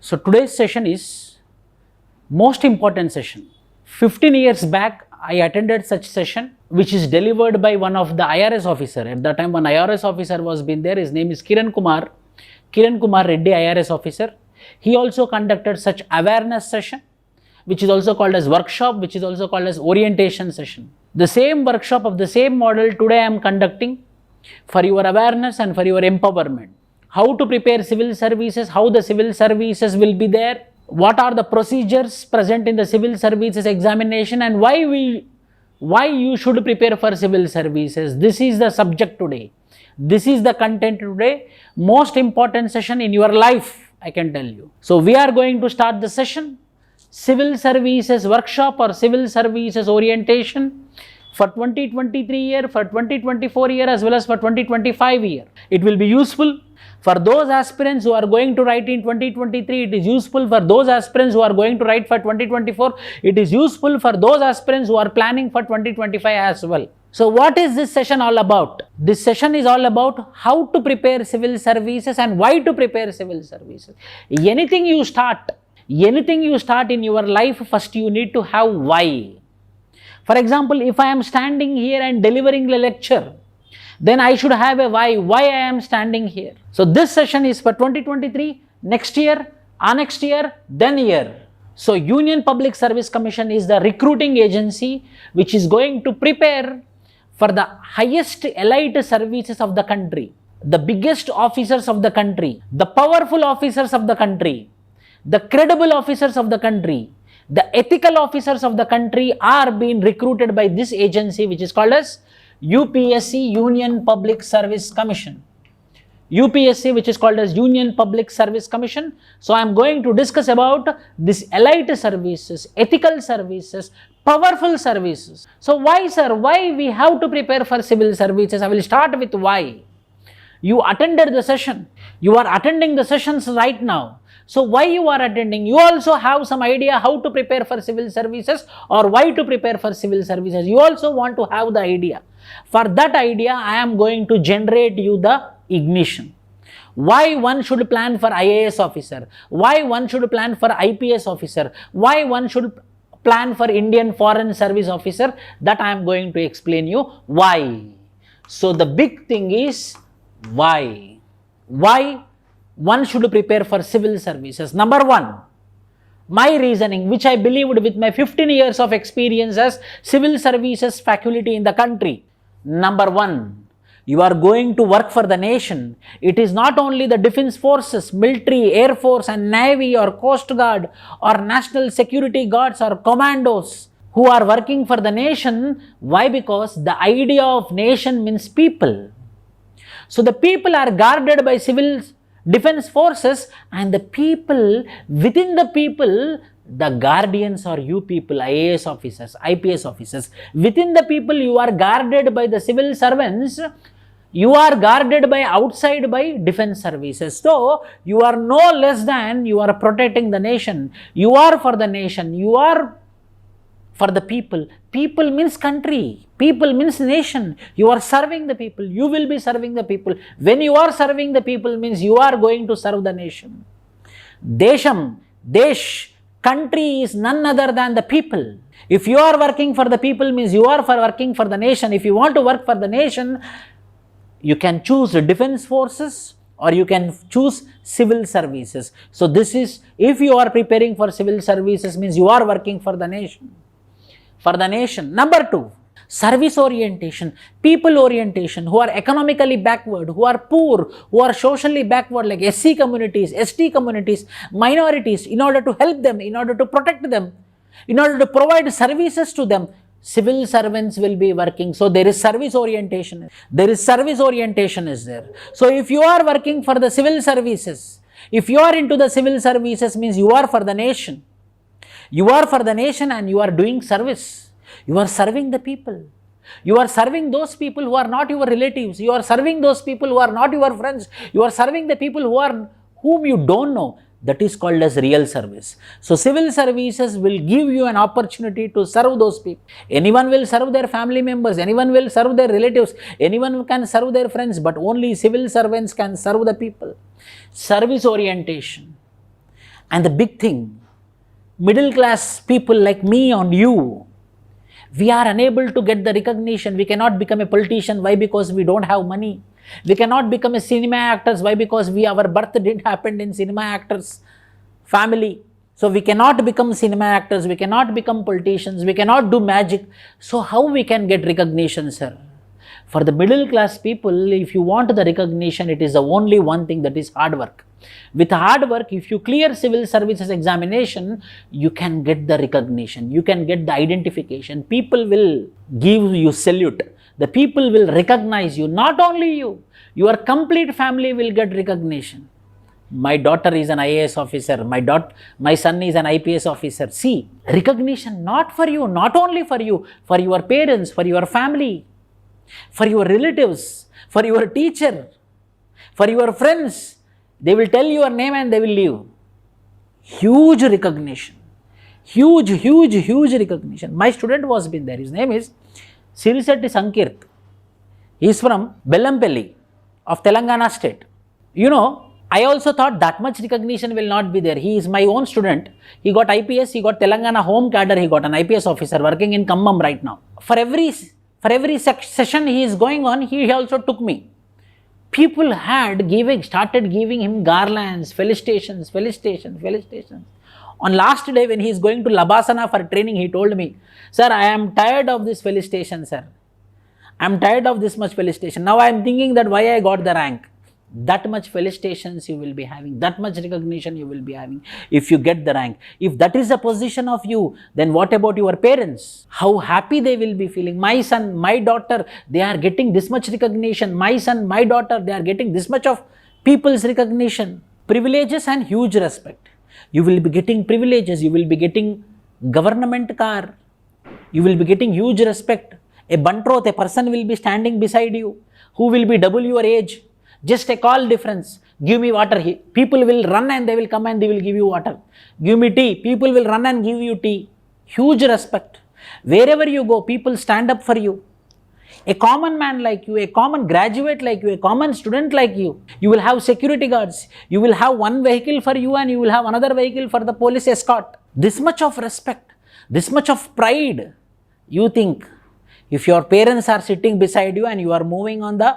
So today's session is most important session. 15 years back, I attended such session which is delivered by one of the IRS officer. At that time, one IRS officer was been there. His name is Kiran Kumar Reddy, IRS officer. He also conducted such awareness session, which is also called as workshop, which is also called as orientation session. The same workshop of the same model today I am conducting for your awareness and for your empowerment. How to prepare civil services, how the civil services will be there, what are the procedures present in the civil services examination, and why you should prepare for civil services. This is the subject today. This is the content today. Most important session in your life, I can tell you. So we are going to start the session, civil services workshop or civil services orientation for 2023 year, for 2024 year, as well as for 2025 year. It will be useful for those aspirants who are going to write in 2023, it is useful for those aspirants who are going to write for 2024, it is useful for those aspirants who are planning for 2025 as well. So what is this session all about? This session is all about how to prepare civil services and why to prepare civil services. Anything you start in your life, first you need to have why. For example, if I am standing here and delivering a lecture, then I should have a why I am standing here. So this session is for 2023, next year, next year, then year. So Union Public Service Commission is the recruiting agency which is going to prepare for the highest elite services of the country, the biggest officers of the country, the powerful officers of the country, the credible officers of the country, the ethical officers of the country are being recruited by this agency which is called as UPSC, Union Public Service Commission. UPSC, which is called as Union Public Service Commission. So I am going to discuss about this elite services, ethical services, powerful services. So why, sir? Why we have to prepare for civil services? I will start with why. You attended the session. You are attending the sessions right now. So why you are attending? You also have some idea how to prepare for civil services or why to prepare for civil services. You also want to have the idea. For that idea, I am going to generate you the ignition. Why one should plan for IAS officer? Why one should plan for IPS officer? Why one should plan for Indian Foreign Service officer? That I am going to explain you why. So the big thing is why. Why one should prepare for civil services? Number one, my reasoning, which I believed with my 15 years of experience as civil services faculty in the country. Number one, you are going to work for the nation. It is not only the defense forces, military, air force and navy or coast guard or national security guards or commandos who are working for the nation. Why? Because the idea of nation means people. So the people are guarded by civil defense forces, and the people within the people, the guardians are you people, IAS officers, IPS officers. Within the people, you are guarded by the civil servants. You are guarded by outside by defense services. So you are no less than you are protecting the nation. You are for the nation. You are for the people. People means country. People means nation. You are serving the people. You will be serving the people. When you are serving the people means you are going to serve the nation. Desham, Desh, country is none other than the people. If you are working for the people means you are working for the nation. If you want to work for the nation, you can choose the defense forces or you can choose civil services. So this is, if you are preparing for civil services means you are working for the nation. For the nation. Number two, service orientation, people orientation, who are economically backward, who are poor, who are socially backward like SC communities, ST communities, minorities, in order to help them, in order to protect them, in order to provide services to them, civil servants will be working. So there is service orientation. There is service orientation is there. So if you are working for the civil services, if you are into the civil services means you are for the nation. You are for the nation and you are doing service. You are serving the people. You are serving those people who are not your relatives. You are serving those people who are not your friends. You are serving the people whom you don't know. That is called as real service. So civil services will give you an opportunity to serve those people. Anyone will serve their family members. Anyone will serve their relatives. Anyone can serve their friends. But only civil servants can serve the people. Service orientation. And the big thing, middle class people like me and you, we are unable to get the recognition. We cannot become a politician. Why? Because we don't have money. We cannot become a cinema actors. Why? Because our birth didn't happen in cinema actors family. So we cannot become cinema actors. We cannot become politicians. We cannot do magic. So how we can get recognition, sir? For the middle class people, if you want the recognition, it is the only one thing, that is hard work. With hard work, if you clear civil services examination, you can get the recognition, you can get the identification. People will give you salute. The people will recognize you. Not only you, your complete family will get recognition. My daughter is an IAS officer, my son is an IPS officer. See, recognition not for you, not only for you, for your parents, for your family, for your relatives, for your teacher, for your friends. They will tell your name and they will leave. Huge recognition. Huge recognition. My student was been there. His name is Sirisetti Sankirt. He is from Bellampelli of Telangana state. You know, I also thought that much recognition will not be there. He is my own student. He got IPS, he got Telangana home cadre, he got an IPS officer working in Khammam right now. For every session he is going on, he also took me. People started giving him garlands, felicitations. On last day when he is going to Labasana for training, he told me, sir, I am tired of this felicitation, sir. I am tired of this much felicitation. Now I am thinking that why I got the rank. That much felicitations you will be having, that much recognition you will be having if you get the rank. If that is the position of you, then what about your parents? How happy they will be feeling. My son, my daughter, they are getting this much recognition. My son, my daughter, they are getting this much of people's recognition. Privileges and huge respect. You will be getting privileges, you will be getting government car, you will be getting huge respect. A buntroth, a person will be standing beside you, who will be double your age. Just a call difference. Give me water. People will run and they will come and they will give you water. Give me tea. People will run and give you tea. Huge respect. Wherever you go, people stand up for you. A common man like you, a common graduate like you, a common student like you, you will have security guards. You will have one vehicle for you and you will have another vehicle for the police escort. This much of respect, this much of pride. You think if your parents are sitting beside you and you are moving on the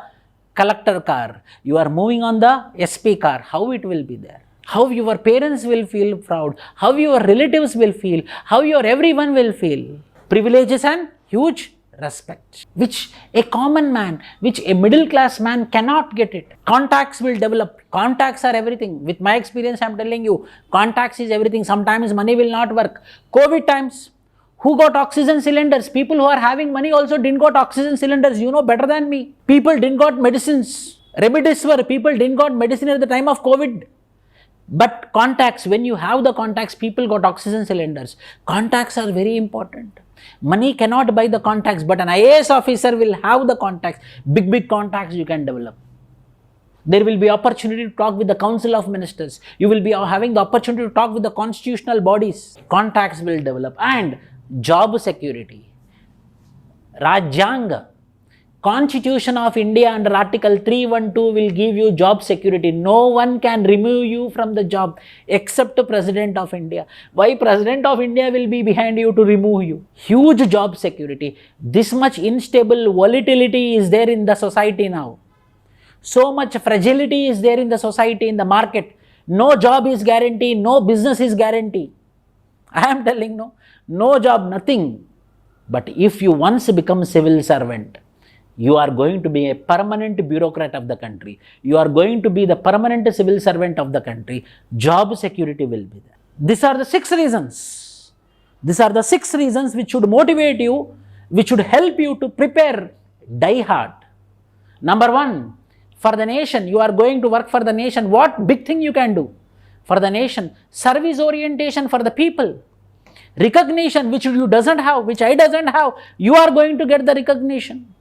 collector car, you are moving on the SP car, how it will be there? How your parents will feel proud, how your relatives will feel, how your everyone will feel. Privileges and huge respect, which a common man, which a middle class man cannot get it. Contacts will develop. Contacts are everything. With my experience, I am telling you, contacts is everything. Sometimes money will not work. COVID times, who got oxygen cylinders? People who are having money also didn't got oxygen cylinders. You know better than me. People didn't got medicines. Remdesivir, people didn't got medicine at the time of COVID. But contacts, when you have the contacts, people got oxygen cylinders. Contacts are very important. Money cannot buy the contacts, but an IAS officer will have the contacts. Big contacts you can develop. There will be opportunity to talk with the Council of Ministers. You will be having the opportunity to talk with the constitutional bodies. Contacts will develop. And job security. Rajyanga, Constitution of India under Article 312 will give you job security. No one can remove you from the job except the President of India. Why President of India will be behind you to remove you? Huge job security. This much unstable volatility is there in the society now. So much fragility is there in the society, in the market. No job is guaranteed, no business is guaranteed. I am telling no job, nothing. But if you once become civil servant, you are going to be a permanent bureaucrat of the country. You are going to be the permanent civil servant of the country. Job security will be there. These are the 6 reasons. These are the 6 reasons which should motivate you, which should help you to prepare, die hard. Number 1, for the nation, you are going to work for the nation. What big thing you can do for the nation? Service orientation for the people. Recognition which you doesn't have, which I doesn't have, you are going to get the recognition.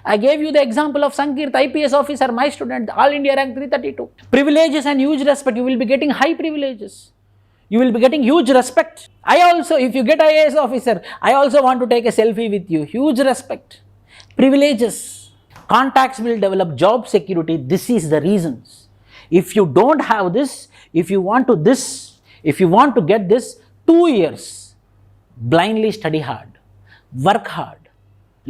I gave you the example of Sankirt, IPS officer, my student, All India rank 332. Privileges and huge respect, you will be getting high privileges. You will be getting huge respect. I also, if you get IAS officer, I also want to take a selfie with you. Huge respect. Privileges. Contacts will develop, job security. This is the reasons. If you don't have this, if you want to this, If you want to get this, 2 years, blindly study hard, work hard,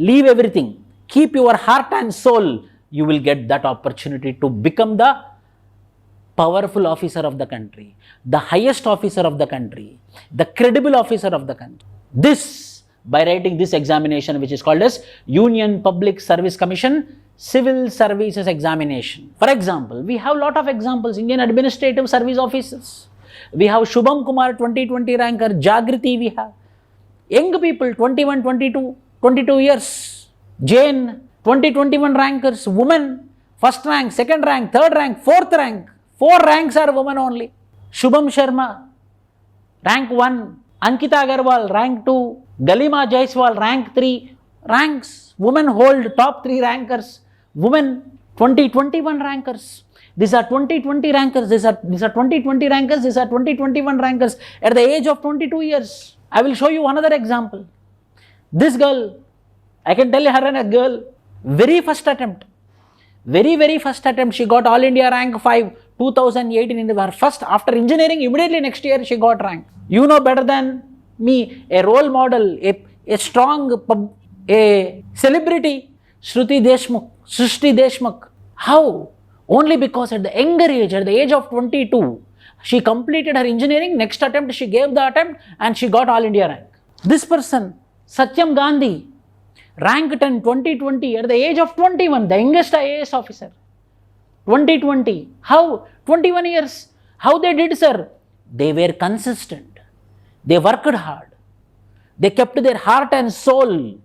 leave everything, keep your heart and soul, you will get that opportunity to become the powerful officer of the country, the highest officer of the country, the credible officer of the country. This, by writing this examination, which is called as Union Public Service Commission Civil Services Examination. For example, we have a lot of examples. Indian Administrative Service Officers. We have Shubham Kumar 2020 ranker, Jagriti we have. Young people 21, 22 years. Jane 2021 rankers, women, first rank, second rank, third rank, fourth rank. 4 ranks are women only. Shubham Sharma, rank 1. Ankita Agarwal, rank 2. Galima Jaiswal, rank 3. Ranks. Women hold top 3 rankers. Women 2021 rankers. These are 2020 rankers. These are 2020 rankers. These are 2021 rankers at the age of 22 years. I will show you another example. This girl, I can tell her a girl, very first attempt, she got All India rank 5, 2018 in her first, after engineering, immediately next year she got rank. You know better than me, a role model, a strong, a celebrity, Shruti Deshmukh. How? Only because at the younger age, at the age of 22, she completed her engineering, next attempt she gave the attempt and she got All India rank. This person, Satyam Gandhi, rank 10, 2020, at the age of 21, the youngest IAS officer. 2020. How? 21 years. How they did, sir? They were consistent. They worked hard. They kept their heart and soul.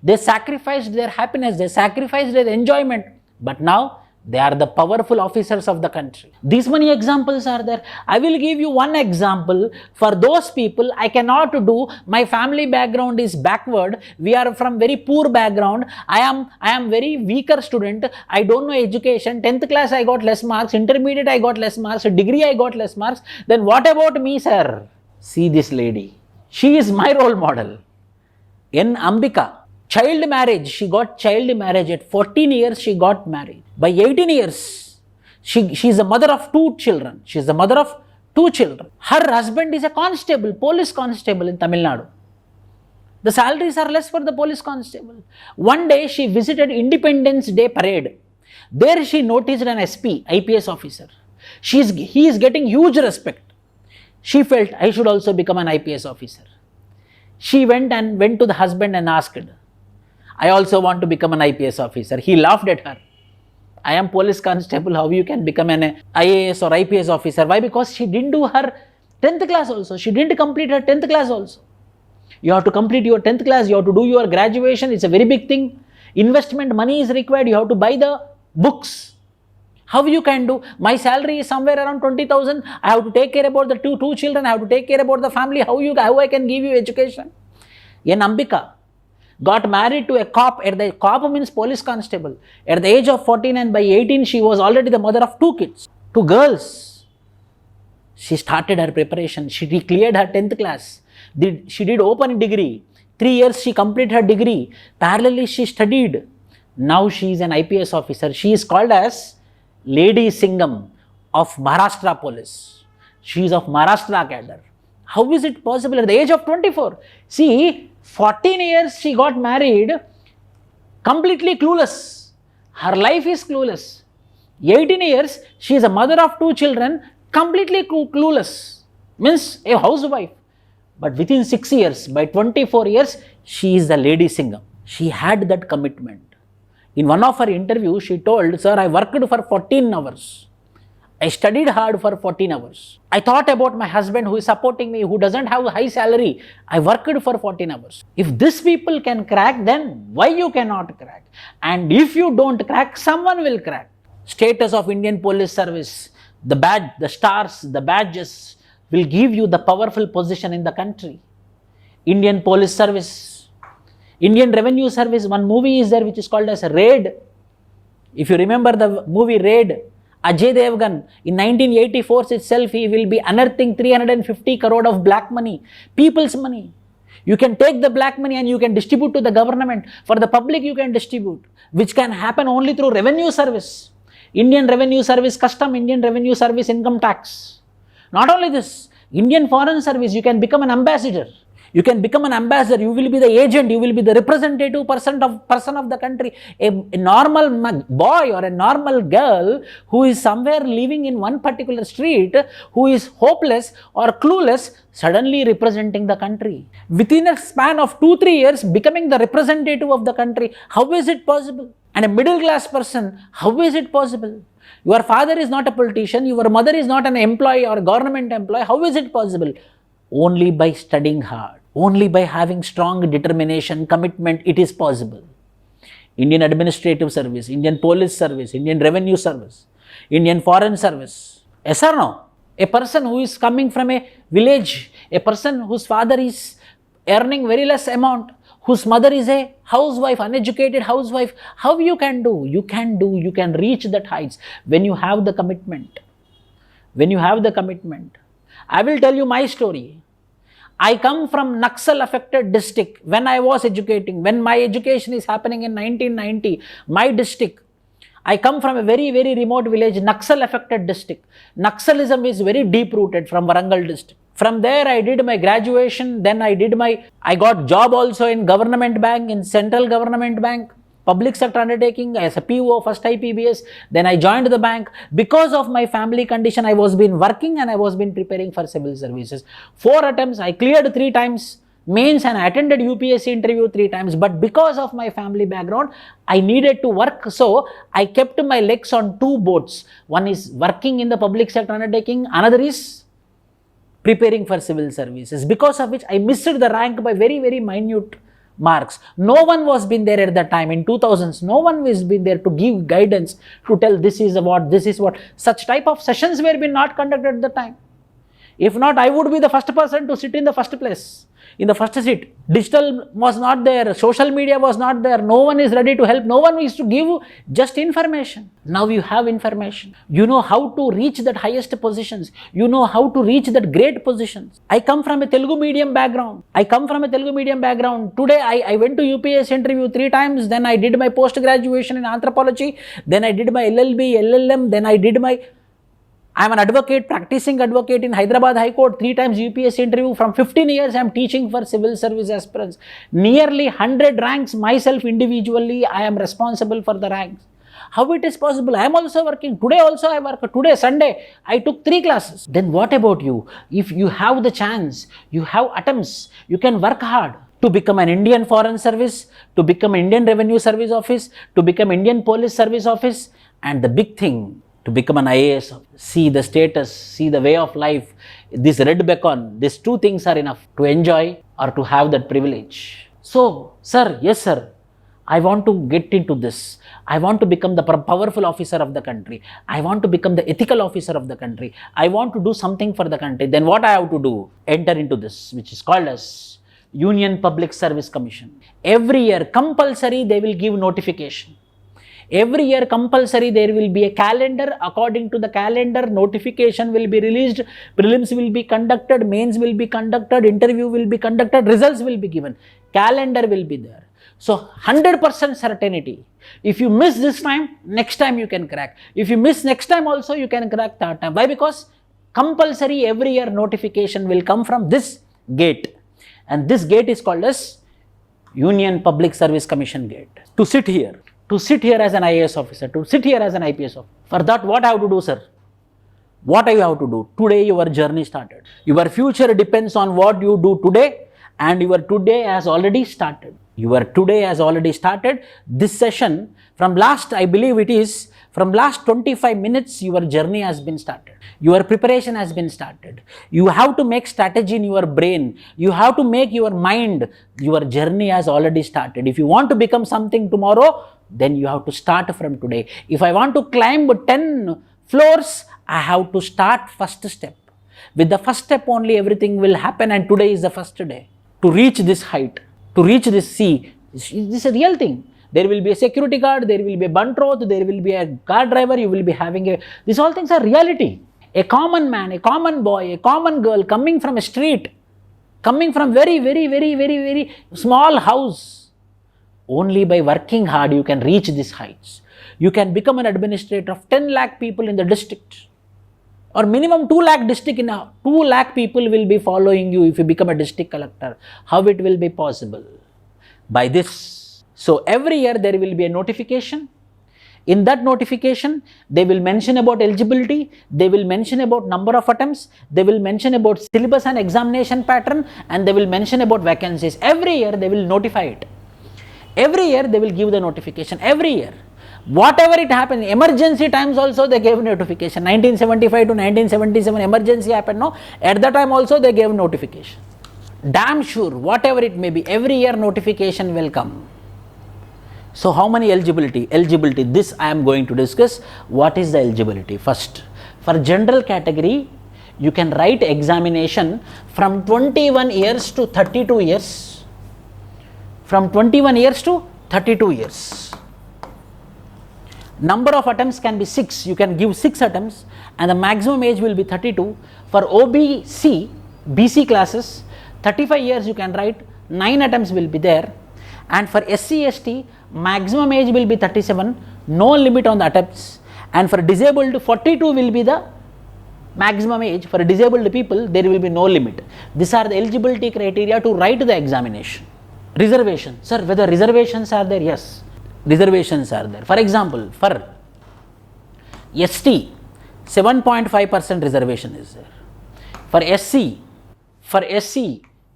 They sacrificed their happiness. They sacrificed their enjoyment. But now, they are the powerful officers of the country. These many examples are there. I will give you one example. For those people, I cannot do. My family background is backward. We are from very poor background. I am very weaker student. I don't know education. 10th class I got less marks. Intermediate I got less marks. Degree I got less marks. Then what about me, sir? See this lady. She is my role model. N. Ambika. Child marriage, she got child marriage at 14 years she got married. By 18 years, she is the mother of 2 children. She is the mother of 2 children. Her husband is a constable, police constable in Tamil Nadu. The salaries are less for the police constable. One day she visited Independence Day parade. There she noticed an SP, IPS officer. He is getting huge respect. She felt, I should also become an IPS officer. She went to the husband and asked, I also want to become an IPS officer. He laughed at her. I am police constable, how you can become an IAS or IPS officer? Why? Because she didn't do her 10th class also. She didn't complete her 10th class also. You have to complete your 10th class, you have to do your graduation, it's a very big thing. Investment money is required, you have to buy the books. How you can do? My salary is somewhere around 20,000. I have to take care about the two children, I have to take care about the family. How I can give you education? N. Ambika got married to a cop. Cop means police constable. At the age of 14 and by 18, she was already the mother of 2 kids, 2 girls. She started her preparation. She cleared her 10th class. She did open degree. 3 years she completed her degree. Parallelly she studied. Now she is an IPS officer. She is called as Lady Singham of Maharashtra Police. She is of Maharashtra cadre. How is it possible at the age of 24? See, 14 years she got married, completely clueless. Her life is clueless. 18 years, she is a mother of 2 children, completely clueless. Means a housewife. But within 6 years, by 24 years, she is the Lady Singham. She had that commitment. In one of her interviews, she told, sir, I worked for 14 hours. I studied hard for 14 hours. I thought about my husband who is supporting me, who doesn't have a high salary. I worked for 14 hours. If these people can crack, then why you cannot crack? And if you don't crack, someone will crack. Status of Indian Police Service, the badge, the stars, the badges will give you the powerful position in the country. Indian Police Service, Indian Revenue Service, one movie is there which is called as Raid. If you remember the movie Raid, Ajay Devgan, in 1984 itself, he will be unearthing 350 crore of black money, people's money. You can take the black money and you can distribute to the government. For the public, you can distribute, which can happen only through revenue service. Indian Revenue Service, Custom, Indian Revenue Service, Income Tax. Not only this, Indian Foreign Service, you can become an ambassador. You can become an ambassador, you will be the agent, you will be the representative person of the country. A normal boy or a normal girl who is somewhere living in one particular street, who is hopeless or clueless, suddenly representing the country. Within a span of 2-3 years, becoming the representative of the country. How is it possible? And a middle class person, how is it possible? Your father is not a politician, your mother is not an employee or government employee. How is it possible? Only by studying hard. Only by having strong determination, commitment, it is possible. Indian Administrative Service, Indian Police Service, Indian Revenue Service, Indian Foreign Service. Yes or no? A person who is coming from a village, a person whose father is earning very less amount, whose mother is a housewife, uneducated housewife, how you can do? You can reach that heights when you have the commitment. When you have the commitment. I will tell you my story. I come from Naxal affected district. When I was educating, when my education is happening in 1990, my district, I come from a very, very remote village, Naxal affected district. Naxalism is very deep rooted from Warangal district. From there I did my graduation, then I got job also in government bank, in central government bank, public sector undertaking as a PO, first IPBS, then I joined the bank. Because of my family condition, I was been working and I was been preparing for civil services. 4 attempts, I cleared 3 times mains and I attended UPSC interview 3 times. But because of my family background, I needed to work. So I kept my legs on 2 boats. One is working in the public sector undertaking, another is preparing for civil services. Because of which I missed the rank by very, very minute marks. No one was been there at that time in 2000s. No one was been there to give guidance, to tell this is what. Such type of sessions were been not conducted at the time. If not, I would be the first person to sit in the first place, in the first seat. Digital was not there, social media was not there, no one is ready to help, no one is to give just information. Now you have information. You know how to reach that highest positions. You know how to reach that great positions. I come from a Telugu medium background. Today I went to UPSC interview 3 times, then I did my post-graduation in anthropology, then I did my LLB, LLM, then I am an advocate, practicing advocate in Hyderabad High Court, 3 times UPSC interview. From 15 years, I am teaching for civil service aspirants. Nearly 100 ranks myself individually, I am responsible for the ranks. How it is possible? I am also working. Today also I work. Today, Sunday, I took 3 classes. Then what about you? If you have the chance, you have attempts, you can work hard to become an Indian Foreign Service, to become Indian Revenue Service Office, to become Indian Police Service Office, and the big thing, to become an IAS. See the status, see the way of life, this red beacon, these 2 things are enough to enjoy or to have that privilege. So, sir, yes sir, I want to get into this. I want to become the powerful officer of the country. I want to become the ethical officer of the country. I want to do something for the country. Then what I have to do? Enter into this, which is called as Union Public Service Commission. Every year, compulsory, they will give notification. Every year compulsory there will be a calendar. According to the calendar, notification will be released, prelims will be conducted, mains will be conducted, interview will be conducted, results will be given. Calendar will be there. So 100% certainty. If you miss this time, next time you can crack. If you miss next time also, you can crack third time. Why? Because compulsory every year notification will come from this gate. And this gate is called as Union Public Service Commission gate. To sit here as an IAS officer, to sit here as an IPS officer. For that, what I have to do, sir? What do you have to do? Today your journey started. Your future depends on what you do today, and your today has already started. Your today has already started. This session, from last, I believe it is, from last 25 minutes, your journey has been started. Your preparation has been started. You have to make strategy in your brain. You have to make your mind. Your journey has already started. If you want to become something tomorrow, then you have to start from today. If I want to climb 10 floors, I have to start first step. With the first step only everything will happen, and today is the first day. To reach this height, to reach this sea, this is a real thing. There will be a security guard, there will be a buntroth, there will be a car driver, you will be having a... These all things are reality. A common man, a common boy, a common girl coming from a street, coming from very small house. Only by working hard you can reach these heights. You can become an administrator of 10 lakh people in the district. Or minimum 2 lakh district, 2 lakh people will be following you if you become a district collector. How it will be possible? By this. So every year there will be a notification. In that notification, they will mention about eligibility, they will mention about number of attempts, they will mention about syllabus and examination pattern, and they will mention about vacancies. Every year they will notify it. Every year they will give the notification. Every year. Whatever it happened, emergency times also they gave notification. 1975 to 1977 emergency happened, no? At that time also they gave notification. Damn sure, whatever it may be, every year notification will come. So how many eligibility? Eligibility, this I am going to discuss. What is the eligibility? First, for general category, you can write examination from 21 years to 32 years. From 21 years to 32 years. Number of attempts can be 6. You can give 6 attempts and the maximum age will be 32. For OBC, BC classes, 35 years you can write, 9 attempts will be there. And for SC, ST, maximum age will be 37, no limit on the attempts. And for disabled, 42 will be the maximum age. For disabled people, there will be no limit. These are the eligibility criteria to write the examination. Reservation. Sir, whether reservations are there? Yes, reservations are there. For example, for ST, 7.5% reservation is there. For SC,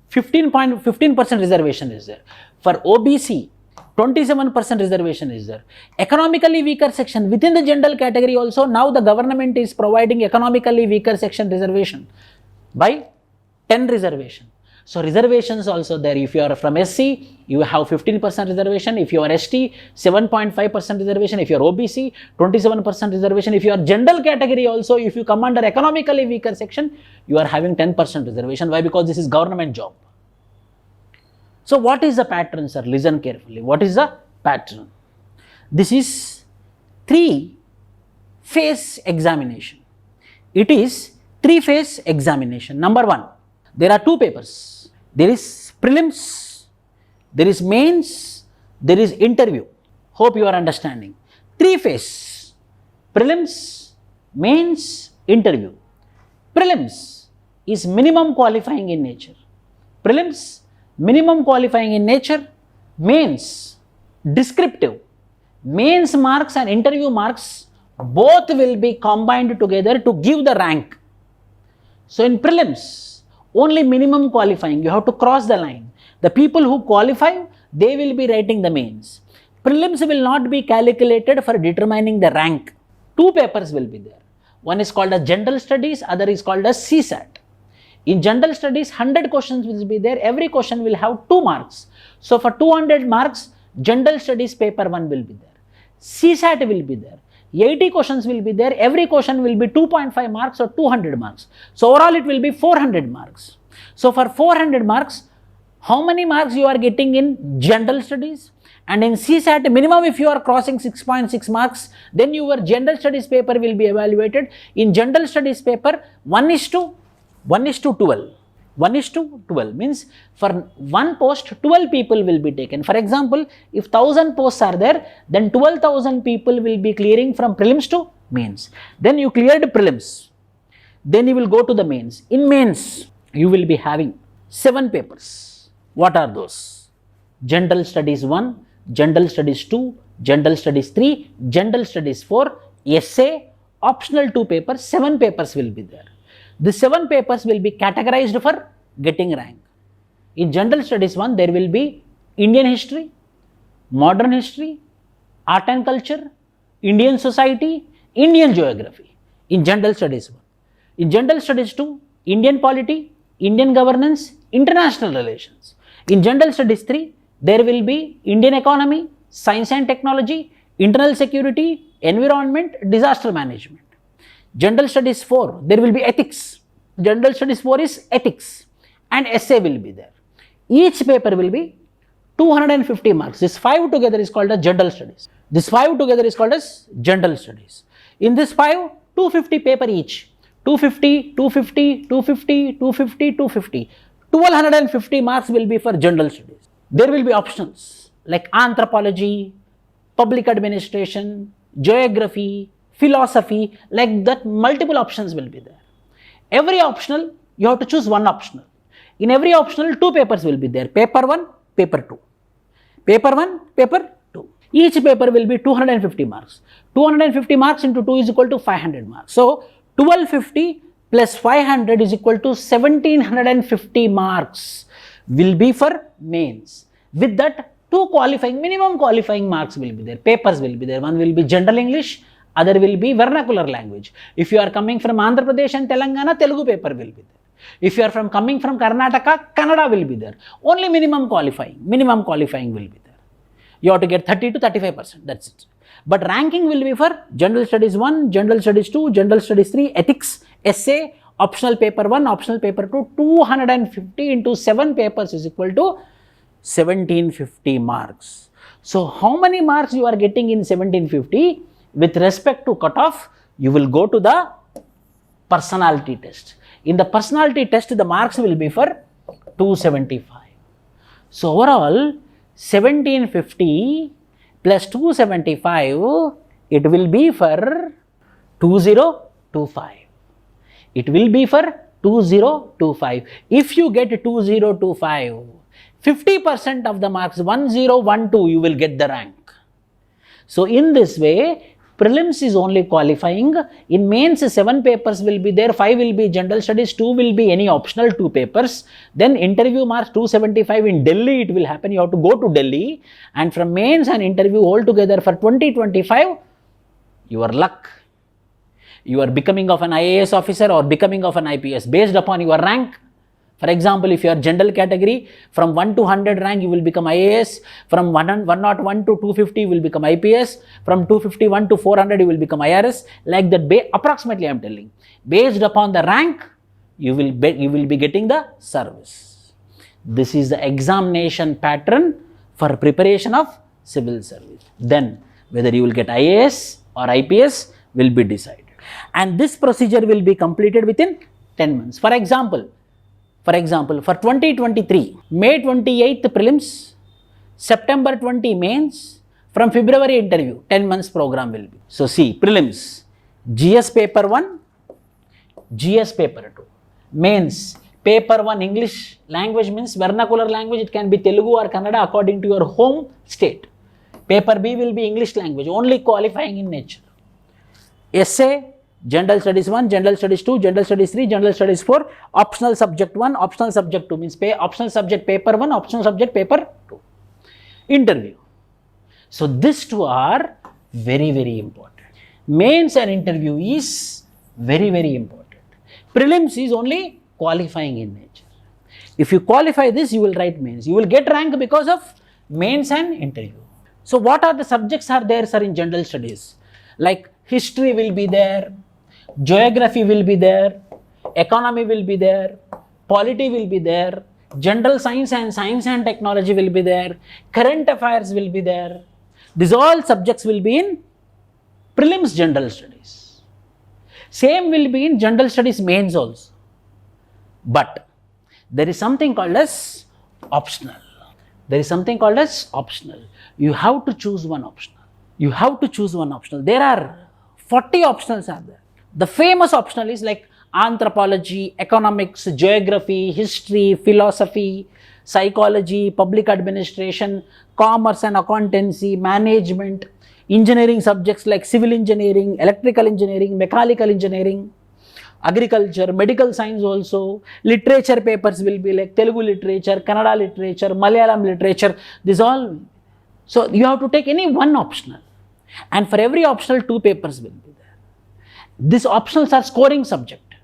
15% reservation is there. For OBC, 27% reservation is there. Economically weaker section, within the general category also, now the government is providing economically weaker section reservation by 10 reservation. So reservations also there. If you are from SC, you have 15% reservation. If you are ST, 7.5% reservation. If you are OBC, 27% reservation. If you are general category also, if you come under economically weaker section, you are having 10% reservation. Why? Because this is government job. So what is the pattern, sir? Listen carefully. What is the pattern? This is 3-phase examination. It is 3-phase examination. Number 1, there are 2 papers. There is prelims, there is mains, there is interview. Hope you are understanding. 3-phase. Prelims, mains, interview. Prelims is minimum qualifying in nature. Prelims, minimum qualifying in nature. Mains, descriptive. Mains marks and interview marks both will be combined together to give the rank. So in prelims, only minimum qualifying, you have to cross the line. The people who qualify, they will be writing the mains. Prelims will not be calculated for determining the rank. 2 papers will be there. One is called as general studies, other is called as CSAT. In general studies, 100 questions will be there. Every question will have 2 marks. So for 200 marks, general studies paper 1 will be there. CSAT will be there. 80 questions will be there. Every question will be 2.5 marks or 200 marks. So overall it will be 400 marks. So for 400 marks, how many marks you are getting in general studies? And in CSAT, minimum if you are crossing 6.6 marks, then your general studies paper will be evaluated. In general studies paper, 1:12. 1:12 means for 1 post, 12 people will be taken. For example, if 1000 posts are there, then 12,000 people will be clearing from prelims to mains. Then you cleared prelims. Then you will go to the mains. In mains, you will be having 7 papers. What are those? General studies 1, general studies 2, general studies 3, general studies 4, essay, optional 2 papers, 7 papers will be there. The 7 papers will be categorized for getting rank. In general studies 1, there will be Indian history, modern history, art and culture, Indian society, Indian geography. In general studies 1. In general studies 2, Indian polity, Indian governance, international relations. In general studies 3, there will be Indian economy, science and technology, internal security, environment, disaster management. General studies 4, there will be ethics. General studies 4 is ethics and essay will be there. Each paper will be 250 marks. This 5 together is called as general studies. This 5 together is called as general studies. In this 5, 250 paper each. 250, 250, 250, 250, 250. 1250 marks will be for general studies. There will be options like anthropology, public administration, geography, philosophy, like that multiple options will be there. Every optional, you have to choose one optional. In every optional, 2 papers will be there, paper 1, paper 2. Paper 1, paper 2. Each paper will be 250 marks. 250 marks into 2 is equal to 500 marks. So, 1250 plus 500 is equal to 1750 marks will be for mains. With that, 2 qualifying, minimum qualifying marks will be there, papers will be there. One will be general English, other will be vernacular language. If you are coming from Andhra Pradesh and Telangana, Telugu paper will be there. If you are coming from Karnataka, Kannada will be there. Only minimum qualifying will be there. You have to get 30 to 35%, that's it. But ranking will be for General Studies 1, General Studies 2, General Studies 3, Ethics, Essay, Optional Paper 1, Optional Paper 2, 250 into 7 papers is equal to 1750 marks. So, how many marks you are getting in 1750? With respect to cutoff, you will go to the personality test. In the personality test, the marks will be for 275. So, overall, 1750 plus 275, it will be for 2025. It will be for 2025. If you get 2025, 50% of the marks, 1012, you will get the rank. So, in this way, prelims is only qualifying. In mains, 7 papers will be there, 5 will be general studies, 2 will be any optional 2 papers. Then interview marks 275 in Delhi it will happen. You have to go to Delhi, and from mains and interview altogether for 2025, your luck. You are becoming of an IAS officer or becoming of an IPS based upon your rank. For example, if you are general category, from 1 to 100 rank you will become IAS, from 101 to 250 you will become IPS, from 251 to 400 you will become IRS, like that approximately I am telling. Based upon the rank, you will be getting the service. This is the examination pattern for preparation of civil service. Then, whether you will get IAS or IPS will be decided. And this procedure will be completed within 10 months. For example, for 2023, May 28th prelims, September 20 mains, from February interview, 10 months program will be. So, see, prelims, GS paper 1, GS paper 2, mains, paper 1 English language means vernacular language, it can be Telugu or Kannada according to your home state. Paper B will be English language, only qualifying in nature. Essay, General Studies 1, General Studies 2, General Studies 3, General Studies 4, Optional Subject 1, Optional Subject 2 means Optional Subject Paper 1, Optional Subject Paper 2. Interview. So, these two are very, very important. Mains and interview is very, very important. Prelims is only qualifying in nature. If you qualify this, you will write mains. You will get rank because of mains and interview. So, what are the subjects are there, sir, in General Studies? Like history will be there, geography will be there, economy will be there, polity will be there, general science and technology will be there, current affairs will be there. These all subjects will be in prelims general studies. Same will be in general studies mains also. But there is something called as optional. There is something called as optional. You have to choose one optional. You have to choose one optional. There are 40 optionals are there. The famous optional is like anthropology, economics, geography, history, philosophy, psychology, public administration, commerce and accountancy, management, engineering subjects like civil engineering, electrical engineering, mechanical engineering, agriculture, medical science also. Literature papers will be like Telugu literature, Kannada literature, Malayalam literature, this all. So, you have to take any one optional, and for every optional 2 papers will be there. These optionals are scoring subject.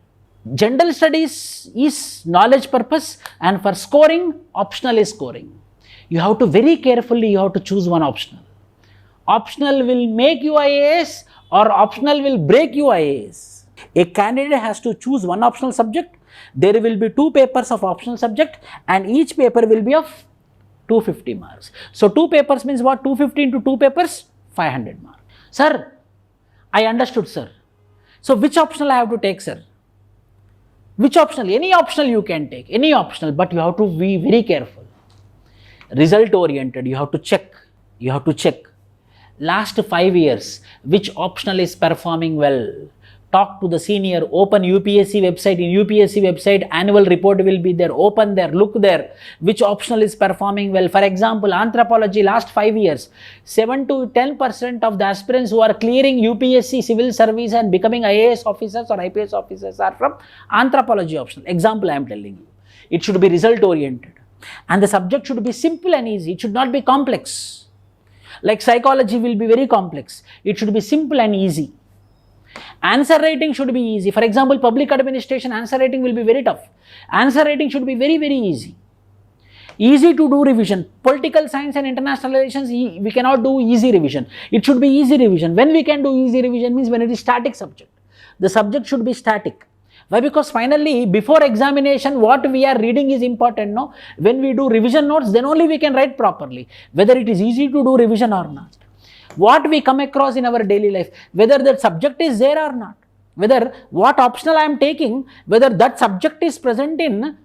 General studies is knowledge purpose, and for scoring, optional is scoring. You have to very carefully, you have to choose one optional. Optional will make you IAS or optional will break you IAS. A candidate has to choose one optional subject. There will be 2 papers of optional subject, and each paper will be of 250 marks. So, 2 papers means what? 250 into 2 papers, 500 marks. Sir, I understood, sir. So, which optional I have to take, sir? Which optional? Any optional you can take, any optional, but you have to be very careful. Result oriented, you have to check. last 5 years, which optional is performing well? Talk to the senior, open UPSC website. In UPSC website, annual report will be there. Open there, look there. Which optional is performing well? For example, anthropology last 5 years, 7 to 10% of the aspirants who are clearing UPSC civil service and becoming IAS officers or IPS officers are from anthropology optional. Example I am telling you. It should be result oriented. And the subject should be simple and easy. It should not be complex. Like psychology will be very complex. It should be simple and easy. Answer writing should be easy. For example, public administration answer writing will be very tough. Answer writing should be very, very easy. Easy to do revision. Political science and international relations, we cannot do easy revision. It should be easy revision. When we can do easy revision means when it is static subject. The subject should be static. Why? Because finally, before examination, what we are reading is important, no? When we do revision notes, then only we can write properly. Whether it is easy to do revision or not. What we come across in our daily life, whether that subject is there or not, whether what optional I am taking, whether that subject is present in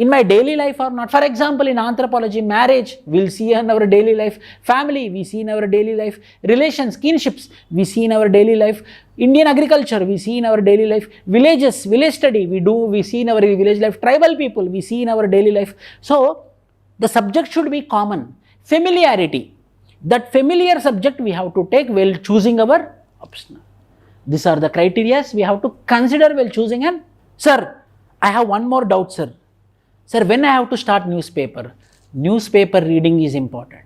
my daily life or not. For example, in anthropology, marriage, we'll see in our daily life. Family, we see in our daily life. Relations, kinships, we see in our daily life. Indian agriculture, we see in our daily life. Villages, village study, we see in our village life. Tribal people, we see in our daily life. So, the subject should be common. Familiarity. That familiar subject we have to take while choosing our optional. These are the criteria we have to consider while choosing an. Sir, I have one more doubt, sir. Sir, when I have to start newspaper? Newspaper reading is important.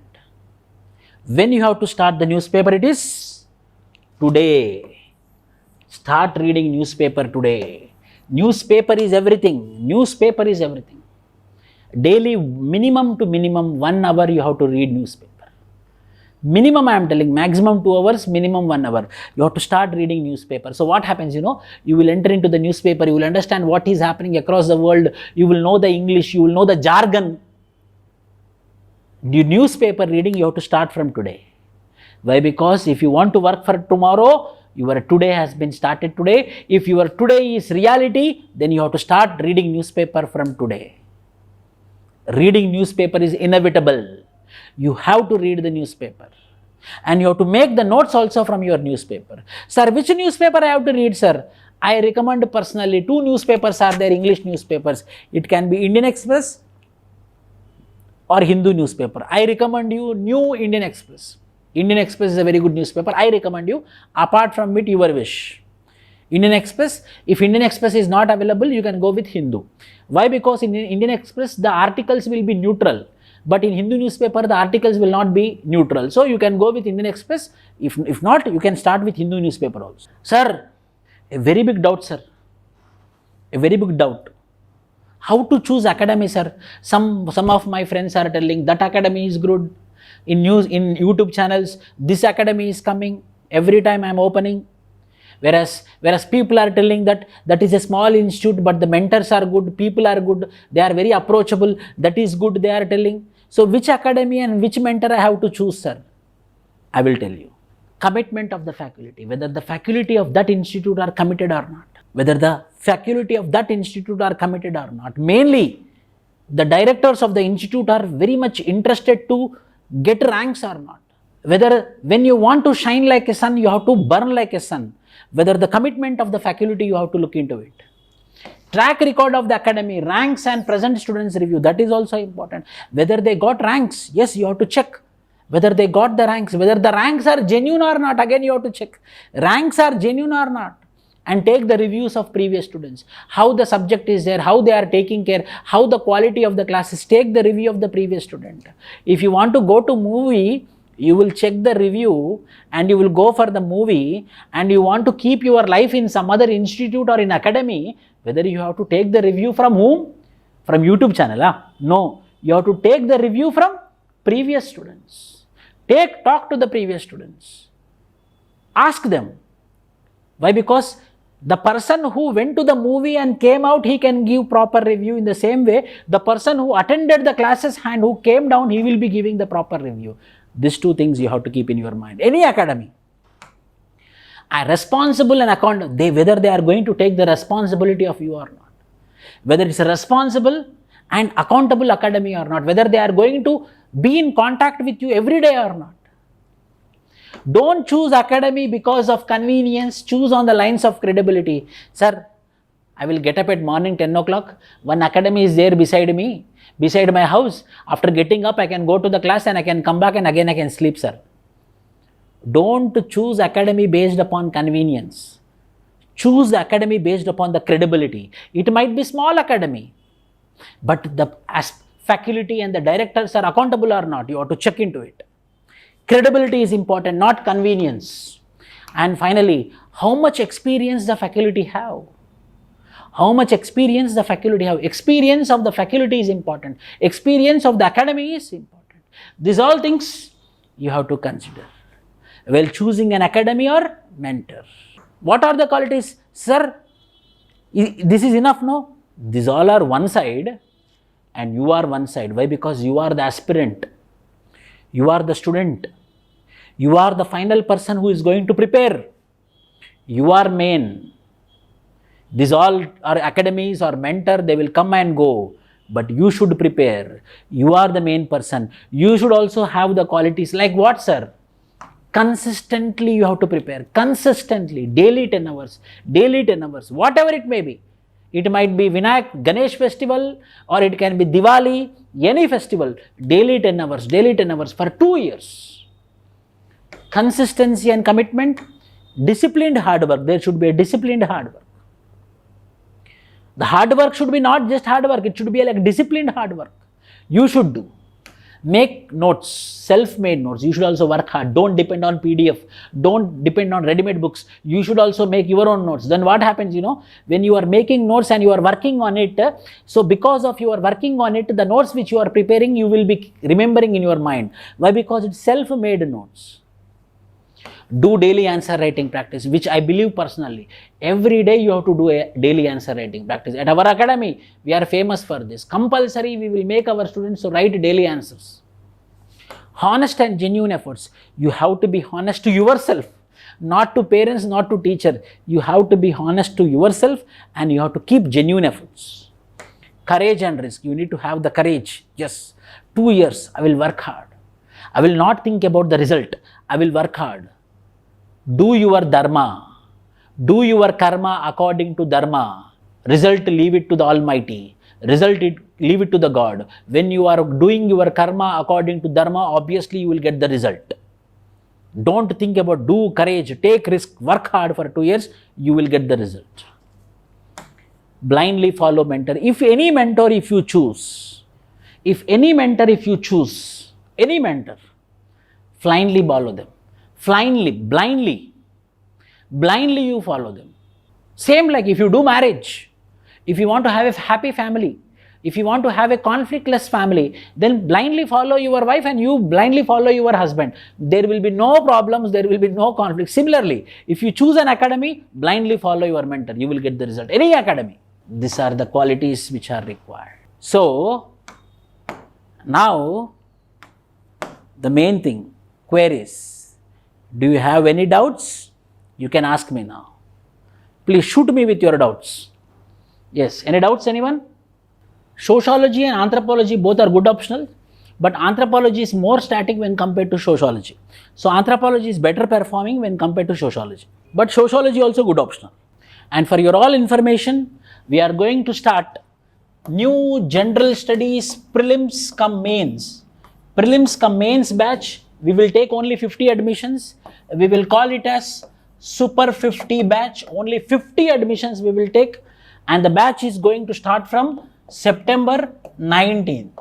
When you have to start the newspaper, it is today. Start reading newspaper today. Newspaper is everything. Newspaper is everything. Daily, minimum to minimum 1 hour you have to read newspaper. Minimum I am telling, maximum 2 hours, minimum 1 hour. You have to start reading newspaper. So what happens, you will enter into the newspaper, you will understand what is happening across the world, you will know the English, you will know the jargon. The newspaper reading you have to start from today. Why? Because if you want to work for tomorrow, your today has been started today. If your today is reality, then you have to start reading newspaper from today. Reading newspaper is inevitable. You have to read the newspaper. And you have to make the notes also from your newspaper. Sir, which newspaper I have to read, sir? I recommend personally 2 newspapers are there, English newspapers. It can be Indian Express or Hindu newspaper. I recommend you New Indian Express. Indian Express is a very good newspaper. I recommend you. Apart from it, your wish. Indian Express, if Indian Express is not available, you can go with Hindu. Why? Because in Indian Express, the articles will be neutral. But in Hindu newspaper, the articles will not be neutral. So, you can go with Indian Express. If not, you can start with Hindu newspaper also. Sir, a very big doubt, sir. A very big doubt. How to choose academy, sir? Some of my friends are telling that academy is good. In YouTube channels, this academy is coming. Every time I am opening. Whereas people are telling that is a small institute, but the mentors are good, people are good, they are very approachable, that is good, they are telling. So which academy and which mentor I have to choose, sir? I will tell you. Commitment of the faculty, whether the faculty of that institute are committed or not. Whether the faculty of that institute are committed or not. Mainly, the directors of the institute are very much interested to get ranks or not. Whether when you want to shine like a sun, you have to burn like a sun. Whether the commitment of the faculty, you have to look into it. Track record of the academy, ranks and present students review, that is also important. Whether they got ranks, yes, you have to check. Whether they got the ranks, whether the ranks are genuine or not, again you have to check. Ranks are genuine or not. And take the reviews of previous students. How the subject is there, how they are taking care, how the quality of the classes. Take the review of the previous student. If you want to go to movie, you will check the review and you will go for the movie, and you want to keep your life in some other institute or in academy, whether you have to take the review from whom? From YouTube channel. No, you have to take the review from previous students. Talk to the previous students. Ask them. Why? Because the person who went to the movie and came out, he can give proper review. In the same way, the person who attended the classes and who came down, he will be giving the proper review. These 2 things you have to keep in your mind. Any academy. Responsible and accountable, whether they are going to take the responsibility of you or not. Whether it's a responsible and accountable academy or not. Whether they are going to be in contact with you every day or not. Don't choose academy because of convenience. Choose on the lines of credibility. Sir, I will get up at morning 10 o'clock. One academy is there beside me, beside my house. After getting up, I can go to the class and I can come back and again I can sleep, sir. Don't choose academy based upon convenience. Choose the academy based upon the credibility. It might be small academy, but the faculty and the directors are accountable or not. You have to check into it. Credibility is important, not convenience. And finally, how much experience the faculty have? How much experience the faculty have? Experience of the faculty is important. Experience of the academy is important. These all things you have to consider while choosing an academy or mentor. What are the qualities? Sir, this is enough, no? These all are one side and you are one side. Why? Because you are the aspirant. You are the student. You are the final person who is going to prepare. You are main. These all are academies or mentor, they will come and go. But you should prepare. You are the main person. You should also have the qualities like what, sir? Consistently you have to prepare. Consistently. Daily 10 hours. Daily 10 hours. Whatever it may be. It might be Ganesh festival or it can be Diwali, any festival. Daily 10 hours. Daily 10 hours for 2 years. Consistency and commitment. Disciplined hard work. There should be a disciplined hard work. The hard work should be not just hard work. It should be like disciplined hard work. You should do. Make notes, self-made notes. You should also work hard. Don't depend on PDF. Don't depend on ready-made books. You should also make your own notes. Then what happens, when you are making notes and you are working on it, so because of you are working on it, the notes which you are preparing, you will be remembering in your mind. Why? Because it's self-made notes. Do daily answer writing practice, which I believe personally. Every day you have to do a daily answer writing practice. At our academy, we are famous for this. Compulsory, we will make our students to write daily answers. Honest and genuine efforts. You have to be honest to yourself, not to parents, not to teacher. You have to be honest to yourself and you have to keep genuine efforts. Courage and risk. You need to have the courage. Yes, 2 years, I will work hard. I will not think about the result. I will work hard. Do your dharma. Do your karma according to dharma. Result, leave it to the Almighty. Result, leave it to the God. When you are doing your karma according to dharma, obviously you will get the result. Don't think about do courage, take risk, work hard for 2 years, you will get the result. Blindly follow mentor. If any mentor, if you choose, any mentor blindly follow them. Blindly you follow them. Same like if you do marriage, if you want to have a happy family, if you want to have a conflictless family, then blindly follow your wife and you blindly follow your husband. There will be no problems, there will be no conflict. Similarly, if you choose an academy, blindly follow your mentor, you will get the result. Any academy. These are the qualities which are required. So, now, the main thing, queries. Do you have any doubts? You can ask me now. Please shoot me with your doubts. Yes, any doubts, anyone? Sociology and anthropology both are good optional, but anthropology is more static when compared to sociology. So anthropology is better performing when compared to sociology. But sociology also good optional. And for your all information, we are going to start new general studies prelims cum mains. Prelims cum mains batch. We will take only 50 admissions. We will call it as Super 50 batch. Only 50 admissions we will take. And the batch is going to start from September 19th.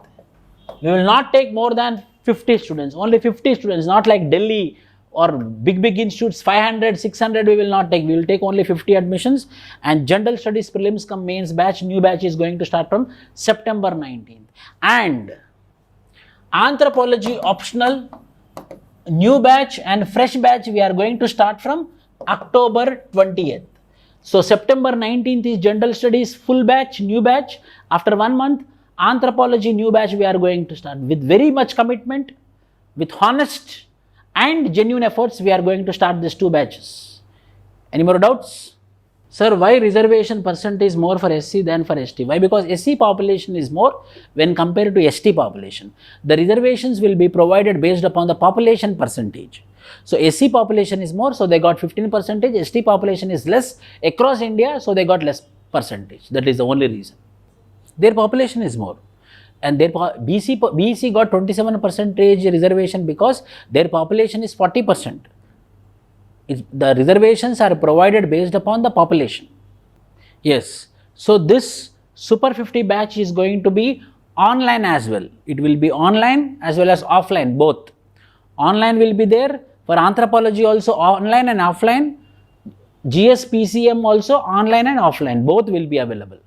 We will not take more than 50 students. Only 50 students. Not like Delhi or big institutes, 500, 600 we will not take. We will take only 50 admissions. And general studies prelims cum mains batch. New batch is going to start from September 19th. And anthropology optional, new batch and fresh batch we are going to start from October 20th. So September 19th is general studies full batch, new batch. After 1 month, anthropology new batch we are going to start. With very much commitment, with honest and genuine efforts, we are going to start these 2 batches. Any more doubts? Sir, why reservation percentage more for SC than for ST? Why? Because SC population is more when compared to ST population. The reservations will be provided based upon the population percentage. So SC population is more, so they got 15%. ST population is less across India, so they got less percentage. That is the only reason. Their population is more, and their BC got 27% reservation because their population is 40%. The reservations are provided based upon the population. Yes. So this Super 50 batch is going to be online as well. It will be online as well as offline, both. Online will be there for anthropology, also online and offline. GS PCM also online and offline, both will be available.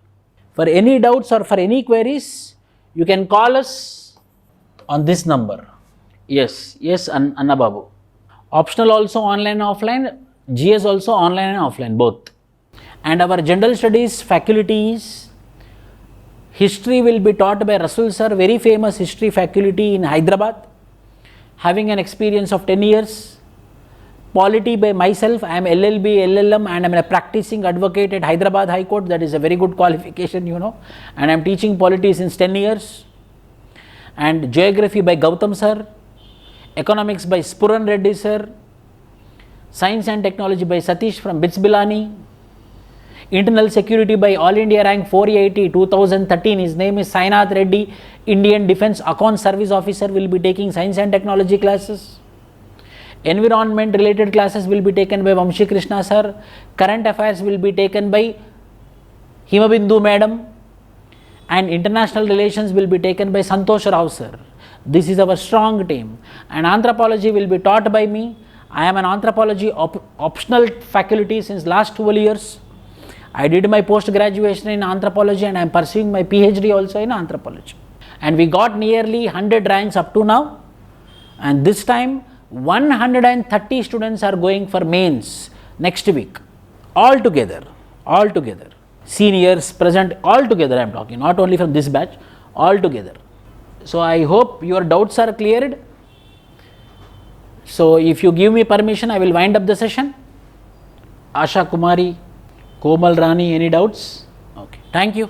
For any doubts or for any queries, you can call us on this number. Yes, Anna Babu. Optional also online and offline, GS also online and offline, both. And our general studies faculties, history will be taught by Rasul sir, very famous history faculty in Hyderabad, having an experience of 10 years. Polity by myself, I am LLB, LLM, and I am a practicing advocate at Hyderabad High Court. That is a very good qualification, you know, and I am teaching polity since 10 years. And geography by Gautam sir, economics by Spuran Reddy sir, science and technology by Satish from BITS Bilani, internal security by All India rank 480 2013, his name is Sainath Reddy, Indian Defence Account Service Officer, will be taking science and technology classes. Environment related classes will be taken by Vamshi Krishna sir. Current affairs will be taken by Himabindu madam, and international relations will be taken by Santosh Rao sir. This is our strong team, and anthropology will be taught by me. I am an anthropology optional faculty since last 12 years. I did my post graduation in anthropology and I am pursuing my PhD also in anthropology. And we got nearly 100 ranks up to now, and this time 130 students are going for mains next week. All together. Seniors, present, all together I am talking, not only from this batch, all together. So I hope your doubts are cleared. So if you give me permission, I will wind up the session. Asha Kumari, Komal Rani, any doubts? Okay, thank you.